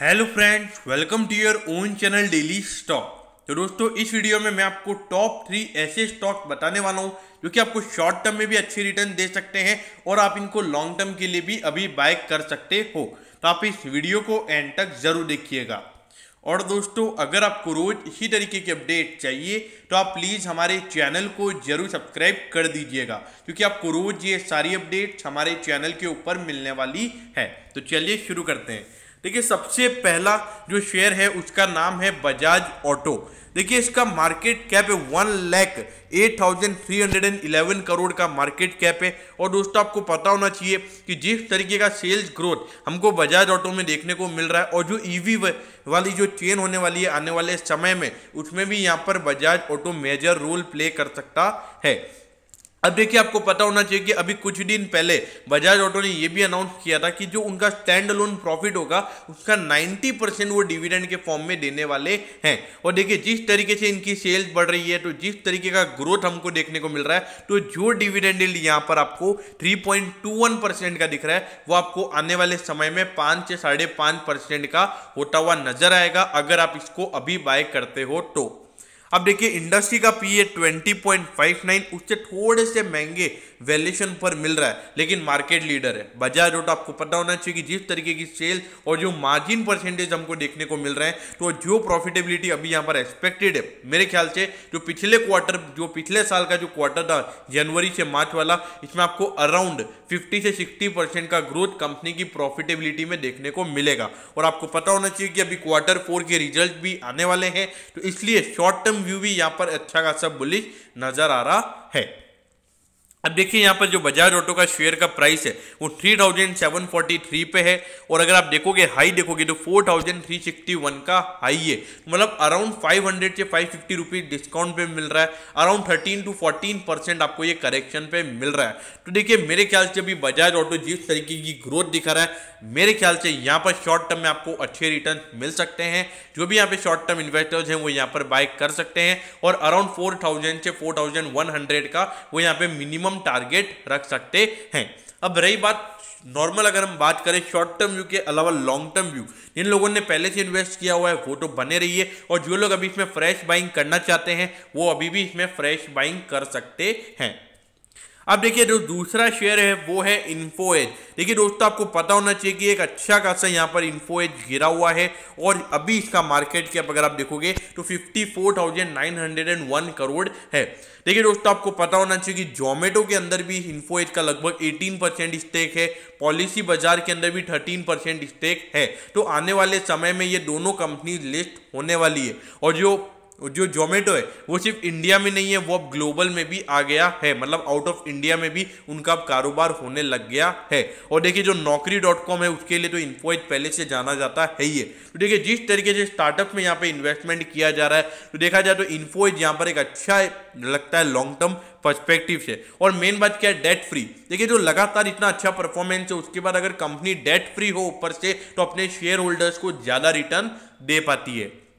Hello friends, welcome to your own channel daily stock. तो दोस्तों, इस वीडियो में मैं आपको टॉप 3 ऐसे स्टॉक बताने वाला हूं जो कि आपको शॉर्ट टर्म में भी अच्छे रिटर्न दे सकते हैं और आप इनको लॉन्ग टर्म के लिए भी अभी बाय कर सकते हो। तो आप इस वीडियो को एंड तक जरूर देखिएगा। और दोस्तों, अगर आपको रोज इसी तरीके की अपडेट चाहिए तो आप प्लीज़ हमारे चैनल को जरूर सब्सक्राइब कर दीजिएगा, क्योंकि आपको रोज ये सारी अपडेट्स हमारे चैनल के ऊपर मिलने वाली है। तो चलिए शुरू करते हैं। देखिए, सबसे पहला जो शेयर है उसका नाम है बजाज ऑटो। देखिए, इसका मार्केट कैप है 1,08,311 करोड़ का मार्केट कैप है। और दोस्तों, आपको पता होना चाहिए कि जिस तरीके का सेल्स ग्रोथ हमको बजाज ऑटो में देखने को मिल रहा है और जो ईवी वाली जो चेन होने वाली है आने वाले समय में, उसमें भी यहाँ पर Bajaj auto major role play कर सकता है। अब देखिए, आपको पता होना चाहिए कि अभी कुछ दिन पहले बजाज ऑटो ने यह भी अनाउंस किया था कि जो उनका स्टैंड अलोन प्रॉफिट होगा उसका 90% वो डिविडेंड के फॉर्म में देने वाले हैं। और देखिए, जिस तरीके से इनकी सेल्स बढ़ रही है, तो जिस तरीके का ग्रोथ हमको देखने को मिल रहा है, तो जो डिविडेंड यील्ड यहाँ पर आपको 3.21% का दिख रहा है, वो आपको आने वाले समय में 5 से 5.5% का होता हुआ नजर आएगा अगर आप इसको अभी बाय करते हो तो। अब देखिए, इंडस्ट्री का पीए 20.59, उससे थोड़े से महंगे वैल्यूएशन पर मिल रहा है, लेकिन मार्केट लीडर है बजाज ऑटो। आपको पता होना चाहिए कि जिस तरीके की सेल और जो मार्जिन परसेंटेज हमको देखने को मिल रहे हैं, तो जो प्रॉफिटेबिलिटी अभी यहाँ पर एक्सपेक्टेड है, मेरे ख्याल से जो पिछले साल का जो क्वार्टर था जनवरी से मार्च वाला, इसमें आपको अराउंड 50 से 60% का ग्रोथ कंपनी की प्रॉफिटेबिलिटी में देखने को मिलेगा। और आपको पता होना चाहिए कि अभी Q4 के रिजल्ट भी आने वाले हैं, तो इसलिए शॉर्ट टर्म व्यू भी यहाँ पर अच्छा खासा बुलिश नजर आ रहा है। अब देखिए, यहाँ पर जो बजाज ऑटो का शेयर का प्राइस है वो 3,743 पे है। और अगर आप देखोगे हाई देखोगे तो 4,361 का हाई है, मतलब अराउंड 500 से 550 रुपीज डिस्काउंट पे मिल रहा है। अराउंड 13 to 14% आपको ये करेक्शन पे मिल रहा है। तो देखिए, मेरे ख्याल से अभी बजाज ऑटो जिस तरीके की ग्रोथ दिखा रहा है, मेरे ख्याल से यहाँ पर शॉर्ट टर्म में आपको अच्छे रिटर्न मिल सकते हैं। जो भी यहाँ पे शॉर्ट टर्म इन्वेस्टर्स हैं वो यहाँ पर बाय कर सकते हैं और अराउंड 4,000 से 4,100 का वो यहाँ पे मिनिमम टारगेट रख सकते हैं। अब रही बात नॉर्मल, अगर हम बात करें शॉर्ट टर्म व्यू के अलावा लॉन्ग टर्म व्यू, जिन लोगों ने पहले से इन्वेस्ट किया हुआ है वो तो बने रहिए, और जो लोग अभी इसमें फ्रेश बाइंग करना चाहते हैं वो अभी भी इसमें फ्रेश बाइंग कर सकते हैं। अब देखिए, जो दूसरा शेयर है वो है इन्फो एज। देखिए दोस्तों, आपको पता होना चाहिए कि एक अच्छा खासा यहाँ पर इन्फो एज गिरा हुआ है और अभी इसका मार्केट कैप अगर आप देखोगे तो 54,901 करोड़ है। देखिए दोस्तों, आपको पता होना चाहिए कि जोमेटो के अंदर भी इन्फो एज का लगभग 18% स्टेक है, पॉलिसी बाजार के अंदर भी 13% स्टेक है। तो आने वाले समय में ये दोनों कंपनी लिस्ट होने वाली है। और जो जोमेटो है वो सिर्फ इंडिया में नहीं है, वो अब ग्लोबल में भी आ गया है, मतलब आउट ऑफ इंडिया में भी उनका कारोबार होने लग गया है। और देखिए, जो Naukri.com है उसके लिए तो इन्फो एज पहले से जाना जाता है ही है। तो देखिए, जिस तरीके से स्टार्टअप में यहाँ पे इन्वेस्टमेंट किया जा रहा है, तो देखा जाए तो इन्फो एज यहाँ पर एक अच्छा लगता है लॉन्ग टर्म पर्सपेक्टिव से। और मेन बात क्या है, डेट फ्री। देखिए, जो लगातार इतना अच्छा परफॉर्मेंस है उसके बाद अगर कंपनी डेट फ्री हो ऊपर से, तो अपने शेयर होल्डर्स को ज्यादा रिटर्न दे पाती है।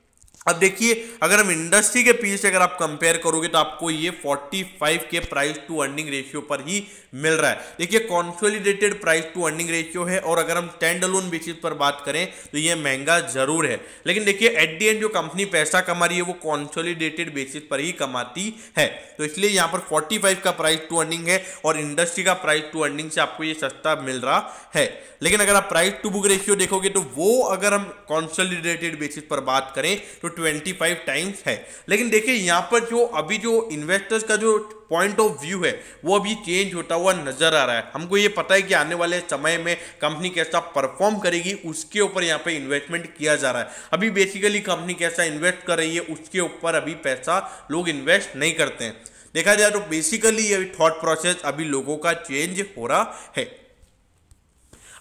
अब देखिए, अगर हम इंडस्ट्री के पीछे अगर आप कंपेयर करोगे तो आपको ये 45 के प्राइस टू अर्निंग रेशियो पर ही मिल रहा है। देखिए, consolidated price to earning ratio है, और अगर हम स्टैंड अलोन बेसिस पर बात करें तो ये महंगा जरूर है, लेकिन देखिए एट दी एंड जो कंपनी पैसा कमा रही है वो कॉन्सोलिडेटेड बेसिस पर ही कमाती है। तो इसलिए यहाँ पर 45 का प्राइस टू अर्निंग है और इंडस्ट्री का प्राइस टू अर्निंग से आपको ये सस्ता मिल रहा है। लेकिन अगर आप प्राइस टू बुक रेशियो देखोगे तो वो अगर हम कॉन्सोलिडेटेड बेसिस पर बात करें तो 25 टाइम्स है। लेकिन देखिए, यहाँ पर जो अभी जो इन्वेस्टर्स का जो पॉइंट ऑफ व्यू है वो अभी चेंज होता हुआ नजर आ रहा है। हमको ये पता है कि आने वाले समय में कंपनी कैसा परफॉर्म करेगी, उसके ऊपर यहाँ पे इन्वेस्टमेंट किया जा रहा है। अभी बेसिकली कंपनी कैसा इन्वेस्ट कर रही है उसके ऊपर अभी पैसा लोग इन्वेस्ट नहीं करते हैं। देखा जाए तो बेसिकली ये थॉट प्रोसेस अभी लोगों का चेंज हो रहा है।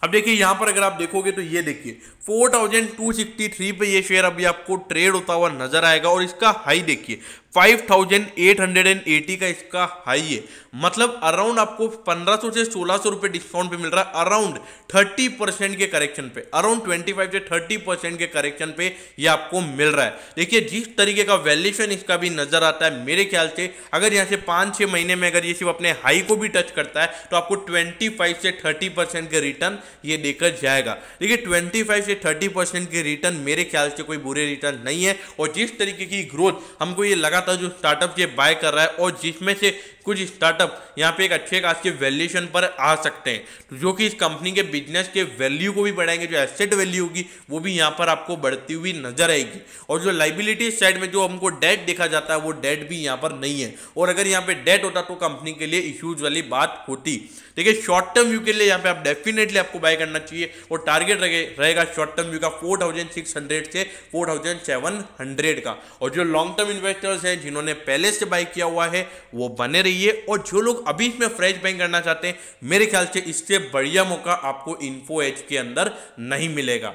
अब देखिए, यहां पर अगर आप देखोगे तो ये देखिए 4,263 पे ये शेयर अभी आपको ट्रेड होता हुआ नजर आएगा, और इसका हाई देखिए 5880 का इसका हाई है, मतलब अराउंड आपको 1500 से 1600 रुपए डिस्काउंट पे मिल रहा है, अराउंड 30% के करेक्शन पे, अराउंड 25 से 30% के करेक्शन पे ये आपको मिल रहा है। देखिए जिस तरीके का वैल्यूएशन इसका भी नजर आता है, मेरे ख्याल से अगर यहाँ से 5-6 महीने में अगर ये सिर्फ अपने हाई को भी टच करता है तो आपको 25 से 30% के रिटर्न ये देकर जाएगा। देखिए 25 से 30% के रिटर्न मेरे ख्याल से कोई बुरे रिटर्न नहीं है, और जिस तरीके की ग्रोथ हमको ये लगातार जो स्टार्टअप ये बाय कर रहा है, और जिसमें से कुछ स्टार्टअप यहाँ पे एक अच्छे खासे वैल्यूएशन पर आ सकते हैं, तो जो कि इस कंपनी के बिजनेस के वैल्यू को भी बढ़ाएंगे, जो एसेट वैल्यू होगी वो भी यहाँ पर आपको बढ़ती हुई नजर आएगी। और जो लाइबिलिटी साइड में जो हमको डेट देखा जाता है वो डेट भी यहाँ पर नहीं है, और अगर यहाँ पे डेट होता तो कंपनी के लिए इश्यूज वाली बात होती। देखिए शॉर्ट टर्म व्यू के लिए यहाँ पे आप डेफिनेटली आपको बाय करना चाहिए, और टारगेट रहेगा शॉर्ट टर्म व्यू का 4600 से 4700 का। और जो लॉन्ग टर्म इन्वेस्टर्स हैं जिन्होंने पहले से बाय किया हुआ है वो बने रहिए, और जो लोग अभी इसमें फ्रेश बाइंग करना चाहते हैं, मेरे ख्याल से इससे बढ़िया मौका आपको इन्फो एज के अंदर नहीं मिलेगा।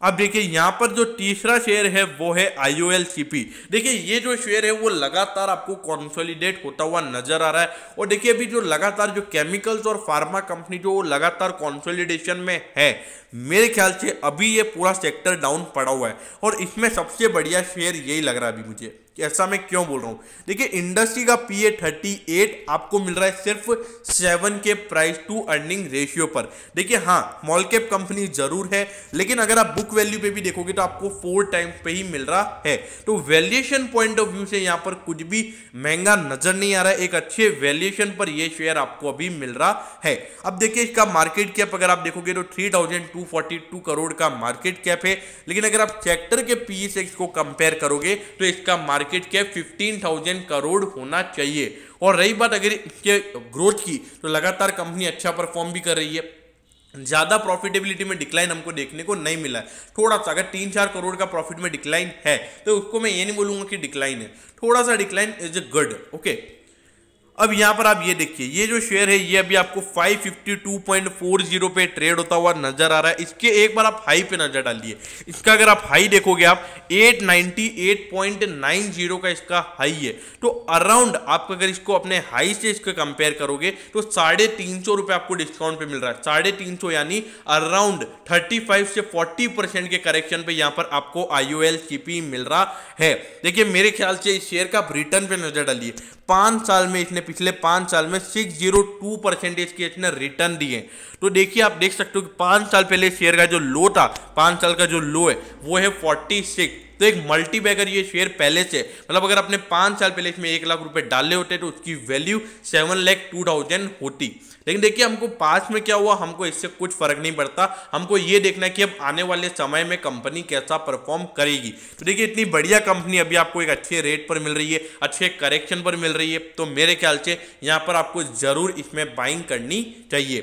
अब देखिए यहाँ पर जो तीसरा शेयर है वो है IOLCP। देखिए ये जो शेयर है वो लगातार आपको कंसोलिडेट होता हुआ नजर आ रहा है, और देखिए अभी जो लगातार जो केमिकल्स और फार्मा कंपनी जो लगातार कंसोलिडेशन में है, मेरे ख्याल से अभी ये पूरा सेक्टर डाउन पड़ा हुआ है, और इसमें सबसे बढ़िया शेयर यही लग रहा है अभी मुझे। ऐसा मैं क्यों बोल रहा हूं? देखिए इंडस्ट्री का PE 38 आपको मिल रहा है सिर्फ 7 के प्राइस टू अर्निंग रेशियो पर। देखिए हाँ स्मॉल कैप कंपनी जरूर है, लेकिन अगर आप बुक वैल्यू पे भी देखोगे तो आपको 4 टाइम्स पे ही मिल रहा है, तो वैल्यूएशन पॉइंट ऑफ व्यू से यहाँ पर कुछ भी महंगा नजर नहीं आ रहा है। एक अच्छे वैल्यूएशन पर यह शेयर आपको अभी मिल रहा है। अब देखिए इसका मार्केट कैप अगर आप देखोगे तो 3242 करोड़ का मार्केट कैप है, लेकिन अगर आप सेक्टर के PE से इसको कंपेयर करोगे तो इसका मार्केट कैप 15,000 करोड़ होना चाहिए। और रही बात अगर इसके ग्रोथ की, तो लगातार कंपनी अच्छा परफॉर्म भी कर रही है, ज्यादा प्रॉफिटेबिलिटी में डिक्लाइन हमको देखने को नहीं मिला है। थोड़ा सा अगर 3-4 करोड़ का प्रॉफिट में डिक्लाइन है तो उसको मैं ये नहीं बोलूंगा कि डिक्लाइन है, थोड़ा सा decline is a good. Okay अब यहां पर आप ये देखिए, ये जो शेयर है ये अभी आपको 552.40 पे ट्रेड होता हुआ नजर आ रहा है। इसके एक बार आप हाई पे नजर डालिए, इसका अगर आप हाई देखोगे आप 898.90 का इसका हाई है, तो अराउंड आप अगर इसको अपने हाई से इसको कंपेयर करोगे तो 350 रुपए आपको डिस्काउंट पे मिल रहा है। 350 यानी अराउंड 35 से 40% के करेक्शन पे यहाँ पर आपको IOLCP मिल रहा है। देखिए मेरे ख्याल से इस शेयर का रिटर्न पे नजर डालिए, 5 साल में इसने पिछले 5 साल में 602% के इसने रिटर्न दिए। तो देखिए आप देख सकते हो कि 5 साल पहले शेयर का जो लो था, 5 साल का जो लो है वो है 46। तो एक मल्टी बैगर ये शेयर पहले से, मतलब अगर आपने 5 साल पहले इसमें 1 लाख रुपए डाले होते तो उसकी वैल्यू 7,02,000 होती। लेकिन देखिए हमको पास में क्या हुआ, हमको इससे कुछ फर्क नहीं पड़ता, हमको ये देखना है कि अब आने वाले समय में कंपनी कैसा परफॉर्म करेगी। तो देखिए इतनी बढ़िया कंपनी अभी आपको एक अच्छे रेट पर मिल रही है, अच्छे करेक्शन पर मिल रही है, तो मेरे ख्याल से यहाँ पर आपको जरूर इसमें बाइंग करनी चाहिए।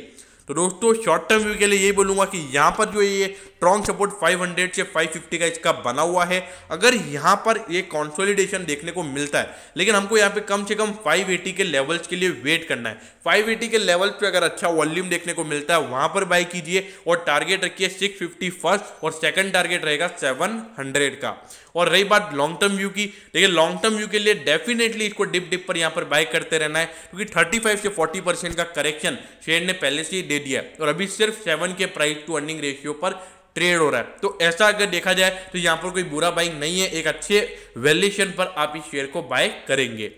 तो दोस्तों शॉर्ट टर्म व्यू के लिए यही बोलूंगा कि यहाँ पर जो ये स्ट्रॉन्ग सपोर्ट 500 से 550 का इसका बना हुआ है, अगर यहाँ पर ये कंसोलिडेशन देखने को मिलता है, लेकिन हमको यहाँ पे कम से कम 580 के लेवल्स के लिए वेट करना है। 580 के लेवल्स पे अगर अच्छा वॉल्यूम देखने को मिलता है वहां पर बाय कीजिए, और टारगेट रखिए 650 फर्स्ट, और सेकंड टारगेट रहेगा 700 का। और रही बात लॉन्ग टर्म व्यू की, देखिए लॉन्ग टर्म व्यू के लिए डेफिनेटली इसको डिप पर यहाँ पर बाय करते रहना है, क्योंकि 35 से 40% का करेक्शन शेयर ने पहले से ही दे दिया है, और अभी सिर्फ 7 के प्राइस टू अर्निंग रेशियो पर ट्रेड हो रहा है। तो ऐसा अगर देखा जाए तो यहाँ पर कोई बुरा बाइंग नहीं है, एक अच्छे वैल्यूएशन पर आप इस शेयर को बाय करेंगे।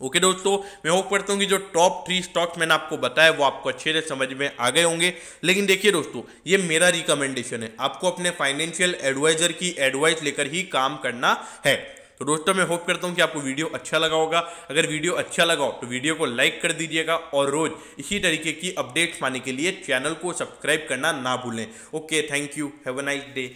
ओके दोस्तों, मैं होप करता हूँ कि जो टॉप 3 स्टॉक्स मैंने आपको बताया वो आपको अच्छे से समझ में आ गए होंगे। लेकिन देखिए दोस्तों, ये मेरा रिकमेंडेशन है, आपको अपने फाइनेंशियल एडवाइजर की एडवाइस लेकर ही काम करना है। तो दोस्तों मैं होप करता हूँ कि आपको वीडियो अच्छा लगा होगा। अगर वीडियो अच्छा लगा हो तो वीडियो को लाइक कर दीजिएगा, और रोज इसी तरीके की अपडेट्स पाने के लिए चैनल को सब्सक्राइब करना ना भूलें। Okay, thank you, have a nice day.